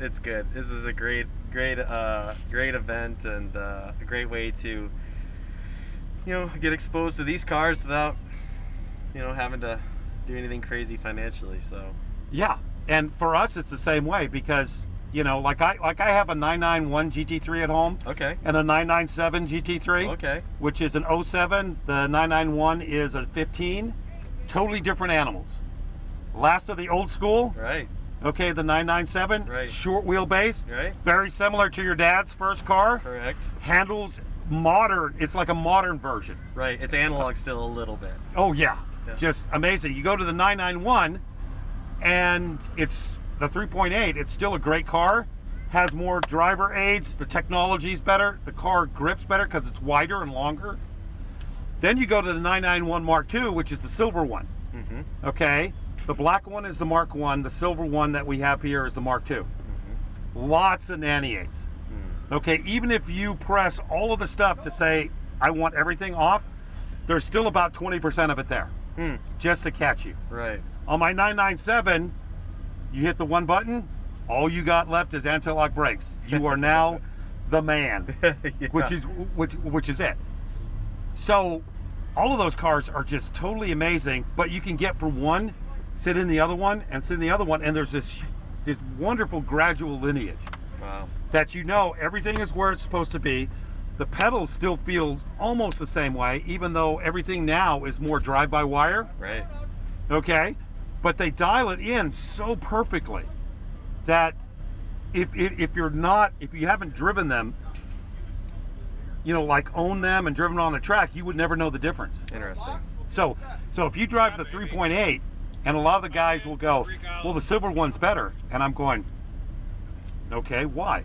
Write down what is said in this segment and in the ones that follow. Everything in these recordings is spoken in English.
it's good. This is a great event and a great way to get exposed to these cars without having to do anything crazy financially. So yeah, and for us it's the same way because like I have a 991 GT3 at home. Okay. And a 997 GT3. Okay. Which is an 07. The 991 is a 15. Totally different animals. Last of the old school. Right. Okay, the 997. Right. Short wheelbase. Right. Very similar to your dad's first car. Correct. Handles modern. It's like a modern version. Right. It's analog still a little bit. Oh yeah. Yeah. Just amazing. You go to the 991 and it's the 3.8. It's still a great car. Has more driver aids. The technology's better. The car grips better because it's wider and longer. Then you go to the 991 Mark II, which is the silver one. Mm-hmm. Okay. The black one is the Mark I. The silver one that we have here is the Mark II. Mm-hmm. Lots of nanny aids. Okay. Even if you press all of the stuff to say, I want everything off, there's still about 20% of it there. Just to catch you. Right. On my 997, you hit the one button, all you got left is anti-lock brakes. You are now the man, Yeah. which is it. So all of those cars are just totally amazing, but you can get from one, sit in the other one, and sit in the other one, and there's this wonderful gradual lineage. Wow. That everything is where it's supposed to be. The pedal still feels almost the same way, even though everything now is more drive-by-wire. Right. Okay? But they dial it in so perfectly that if you haven't driven them, like owned them and driven on the track, you would never know the difference. Interesting. So if you drive the 3.8, and a lot of the guys will go, well, the silver one's better. And I'm going, okay, why?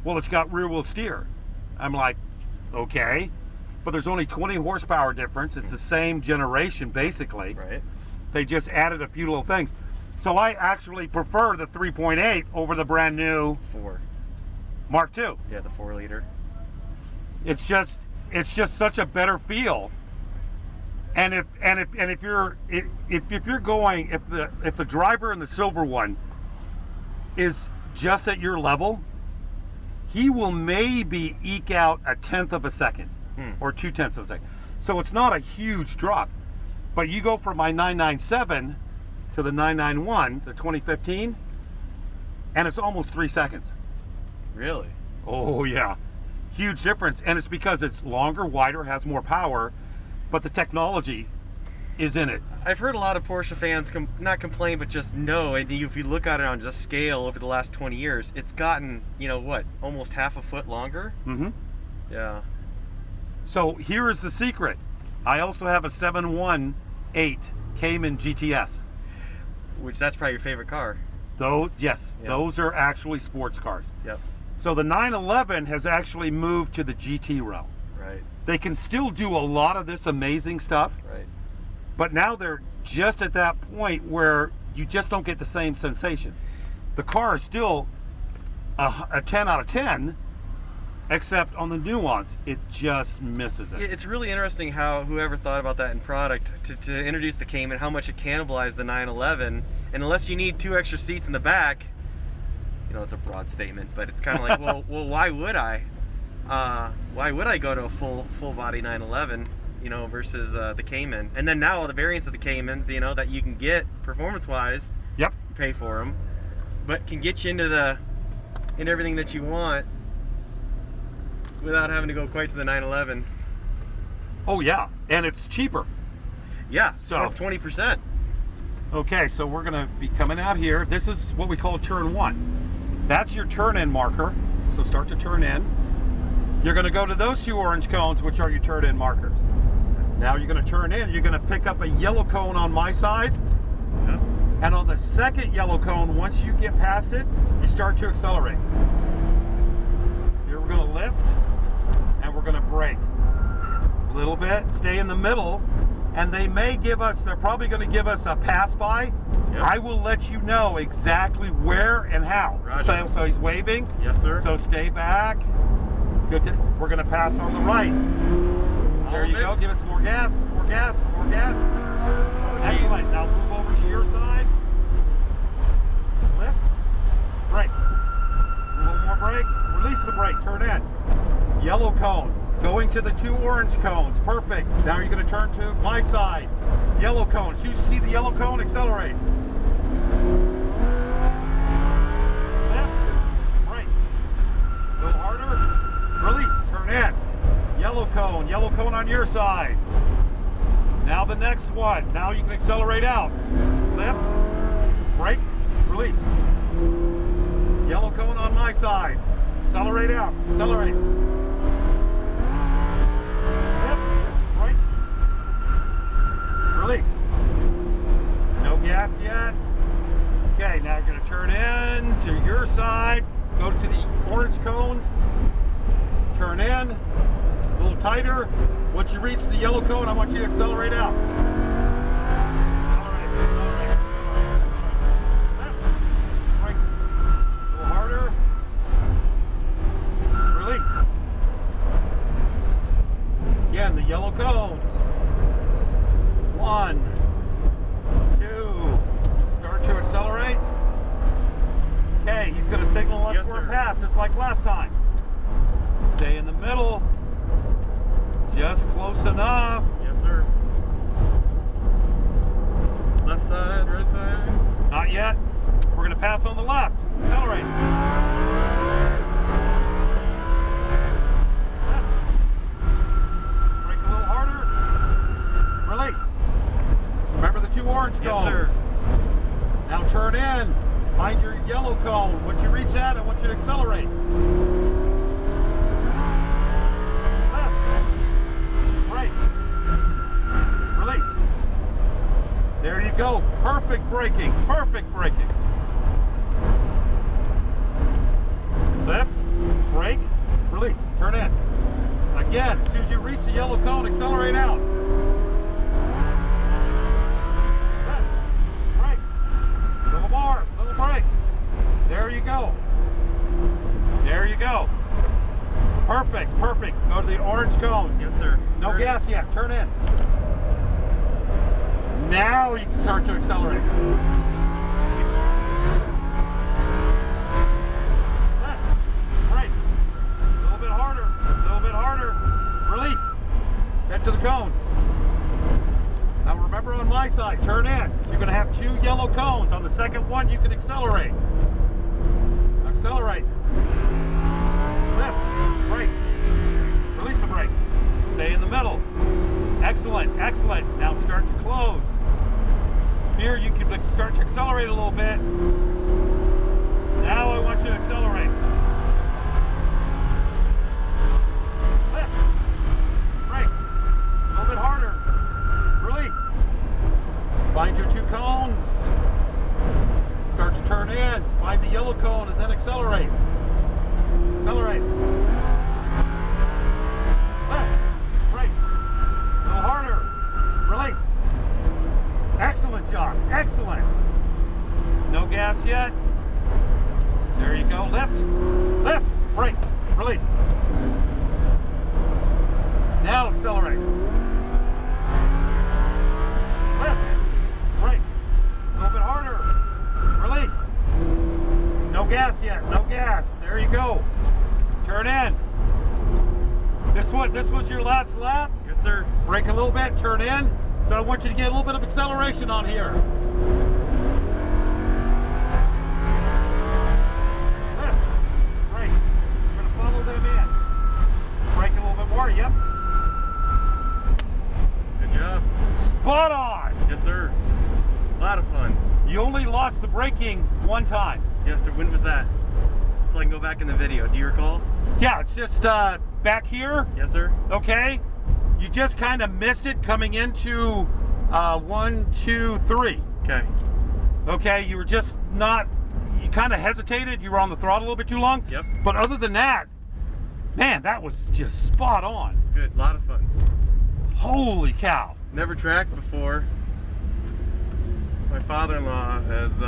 Well, it's got rear wheel steer. I'm like, okay, but there's only 20 horsepower difference. It's the same generation, basically. Right. They just added a few little things. So I actually prefer the 3.8 over the brand new 4. Mark II. Yeah, the 4-liter. It's just such a better feel. And if you're going, if the driver in the silver one is just at your level, he will maybe eke out 1/10 of a second or 2/10 of a second. So it's not a huge drop. But you go from my 997 to the 991, the 2015, and it's almost 3 seconds. Really? Oh yeah, huge difference. And it's because it's longer, wider, has more power, but the technology is in it. I've heard a lot of Porsche fans not complain, but just know, and if you look at it on just scale over the last 20 years, it's gotten, almost half a foot longer? Mm-hmm. Yeah. So here is the secret. I also have a 718 Cayman GTS. Which, that's probably your favorite car. Yes, Yeah. Those are actually sports cars. Yep. So the 911 has actually moved to the GT realm. Right. They can still do a lot of this amazing stuff, Right. but now they're just at that point where you just don't get the same sensations. The car is still a 10 out of 10, except on the nuance, it just misses it. It's really interesting how whoever thought about that in product to introduce the Cayman, how much it cannibalized the 911, and unless you need 2 extra seats in the back, it's a broad statement, but it's kind of like, well, why would I? Why would I go to a full body 911, versus the Cayman? And then now all the variants of the Caymans, that you can get performance wise, Yep. you pay for them, but can get you into everything that you want without having to go quite to the 911. Oh yeah, and it's cheaper. Yeah, So 20%. Okay, so we're gonna be coming out here. This is what we call turn 1. That's your turn-in marker. So start to turn in. You're gonna go to those 2 orange cones, which are your turn-in markers. Now you're gonna turn in. You're gonna pick up a yellow cone on my side. Yep. And on the second yellow cone, once you get past it, you start to accelerate. Here we're gonna lift, and we're gonna brake. A little bit, stay in the middle, and they're probably gonna give us a pass by. Yep. I will let you know exactly where and how. Roger. So he's waving. Yes, sir. So stay back. Good. We're gonna pass on the right. There you go. Give us more gas, more gas, more gas. Excellent. Now move over to your side. Lift. Brake. accelerate, turn in. Yellow cone, going to the 2 orange cones, perfect. Now you're gonna turn to my side. Yellow cone, as soon as you see the yellow cone, accelerate. Left, right. Go harder, release, turn in. Yellow cone on your side. Now the next one, now you can accelerate out. Left, brake, release. Yellow cone on my side. Accelerate out. Accelerate. Left, right. Release. No gas yet. Okay, now you're going to turn in to your side. Go to the orange cones. Turn in. A little tighter. Once you reach the yellow cone, I want you to accelerate out. Again, the yellow cones. 1, 2. Start to accelerate. Okay, he's going to signal us for a pass, just like last time. Stay in the middle. Just close enough. Yes, sir. Left side, right side. Not yet. We're going to pass on the left. Accelerate. Remember the 2 orange cones? Yes, sir. Now turn in. Find your yellow cone. Once you reach that, I want you to accelerate. Left. Right. Release. There you go. Perfect braking. Perfect braking. Left. Brake. Release. Turn in. Again, as soon as you reach the yellow cone, accelerate out. Little brake. There you go. There you go. Perfect, perfect. Go to the orange cones. Yes, sir. No gas yet. Turn in. Now you can start to accelerate. Left, right. A little bit harder. A little bit harder. Release. Head to the cones. Now remember on my side, turn in. You're going to have 2 yellow cones. On the second one, you can accelerate. Accelerate. Left, right. Release the brake. Stay in the middle. Excellent, excellent. Now start to close. Here you can start to accelerate a little bit. Now I want you to accelerate. Left, right. A little bit harder. Release. Find your 2 cones. Start to turn in. Find the yellow cone and then accelerate. Accelerate. Left. Right. A little harder. Release. Excellent job. Excellent. No gas yet. There you go. Left. Left. Right. Release. Now accelerate. Left, right, a little bit harder, release. No gas yet, no gas. There you go. Turn in. This was your last lap. Yes, sir. Brake a little bit, turn in. So I want you to get a little bit of acceleration on here. Left, right. We're going to follow them in. Brake a little bit more, yep. Good job. Spot on. Yes, sir. A lot of fun. You only lost the braking one time. Yes, sir. When was that? So I can go back in the video. Do you recall? Yeah, it's just back here. Yes, sir. Okay. You just kind of missed it coming into 1, 2, 3. Okay. Okay, you were just not, you kind of hesitated. You were on the throttle a little bit too long. Yep. But other than that, man, that was just spot on. Good. A lot of fun. Holy cow. Never tracked before. My father-in-law has